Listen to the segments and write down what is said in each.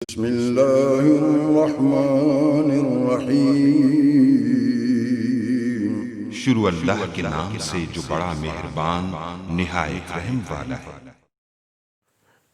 बिस्मिल्लाहिर्रहमानिर्रहीम। शुरू अल्लाह के नाम से जो बड़ा मेहरबान निहायत रहम वाला है।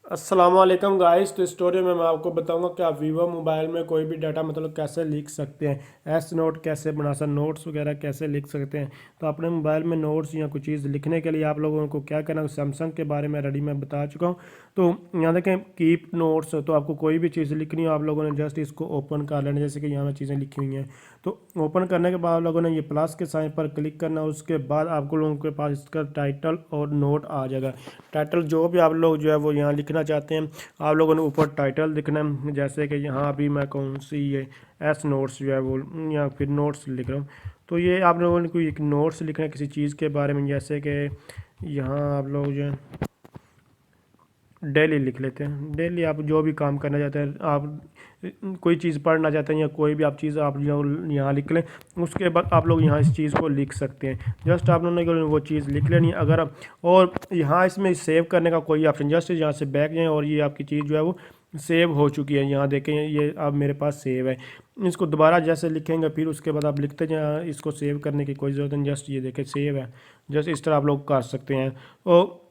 अस्सलाम वालेकुम गाइस। तो स्टोरी में मैं आपको बताऊंगा कि आप वीवो मोबाइल में कोई भी डाटा मतलब कैसे लिख सकते हैं, एस नोट कैसे बना सकते, नोट्स वगैरह कैसे लिख सकते हैं। तो अपने मोबाइल में नोट्स या कुछ चीज़ लिखने के लिए आप लोगों को क्या करना है, सैमसंग के बारे में ऑलरेडी मैं बता चुका हूँ। तो यहाँ देखें कीप नोट्स, तो आपको कोई भी चीज़ लिखनी हो आप लोगों ने जस्ट इसको ओपन कर लेना। जैसे कि यहाँ चीज़ें लिखी हुई हैं, तो ओपन करने के बाद आप लोगों ने ये प्लस के साइन पर क्लिक करना। उसके बाद आपको लोगों के पास इसका टाइटल और नोट आ जाएगा। टाइटल जो भी आप लोग जो है वो यहाँ लिखना चाहते हैं आप लोगों ने ऊपर टाइटल लिखना है। जैसे कि यहाँ अभी मैं कौन सी ये एस नोट्स जो है वो या फिर नोट्स लिख रहा हूँ। तो ये आप लोगों ने कोई एक नोट्स लिखना है किसी चीज़ के बारे में। जैसे कि यहाँ आप लोग जो है डेली लिख लेते हैं। डेली आप जो भी काम करना चाहते हैं, आप कोई चीज़ पढ़ना चाहते हैं या कोई भी आप चीज़ आप यहाँ लिख लें। उसके बाद आप लोग यहाँ इस चीज़ को लिख सकते हैं। जस्ट आप लोगों ने वो चीज़ लिख लेनी है। अगर आप और यहाँ इसमें सेव करने का कोई ऑप्शन, जस्ट यहाँ से बैक जाएँ और ये आपकी चीज़ जो है वो सेव हो चुकी है। यहाँ देखें ये अब मेरे पास सेव है। इसको दोबारा जैसे लिखेंगे फिर उसके बाद आप लिखते जाएँ, इसको सेव करने की कोई ज़रूरत नहीं। जस्ट ये देखें सेव है। जस्ट इस तरह आप लोग कर सकते हैं। और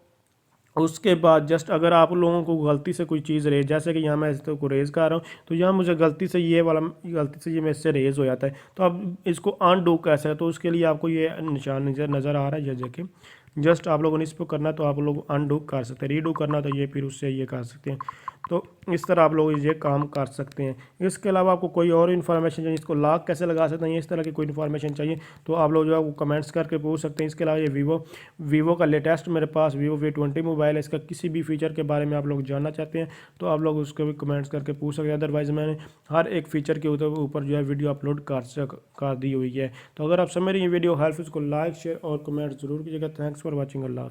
उसके बाद जस्ट अगर आप लोगों को गलती से कोई चीज़ रेज, जैसे कि यहाँ मैं इसको को रेज़ कर रहा हूँ तो यहाँ मुझे गलती से ये वाला गलती से ये मेरे से रेज़ हो जाता है। तो अब इसको अनडू कैसे है, तो उसके लिए आपको ये निशान नज़र आ रहा है जैसे कि जस्ट आप लोगों ने इस पर करना तो आप लोग अनडू कर सकते हैं। रीडू करना तो ये फिर उससे ये कर सकते हैं। तो इस तरह आप लोग ये काम कर सकते हैं। इसके अलावा आपको कोई और इन्फॉर्मेशन चाहिए, इसको लॉक कैसे लगा सकते हैं, इस तरह की कोई इन्फॉर्मेशन चाहिए तो आप लोग जो है वो कमेंट्स करके पूछ सकते हैं। इसके अलावा ये वीवो का लेटेस्ट मेरे पास वीवो V20 मोबाइल है। इसका किसी भी फीचर के बारे में आप लोग जानना चाहते हैं तो आप लोग उसको भी कमेंट्स करके पूछ सकते हैं। अदरवाइज़ मैंने हर एक फ़ीचर के ऊपर जो है वीडियो अपलोड कर दी हुई है। तो अगर आप सब मेरी ये वीडियो हेल्प, इसको लाइक शेयर और कमेंट ज़रूर कीजिएगा। Thanks for watching. अल्लाह।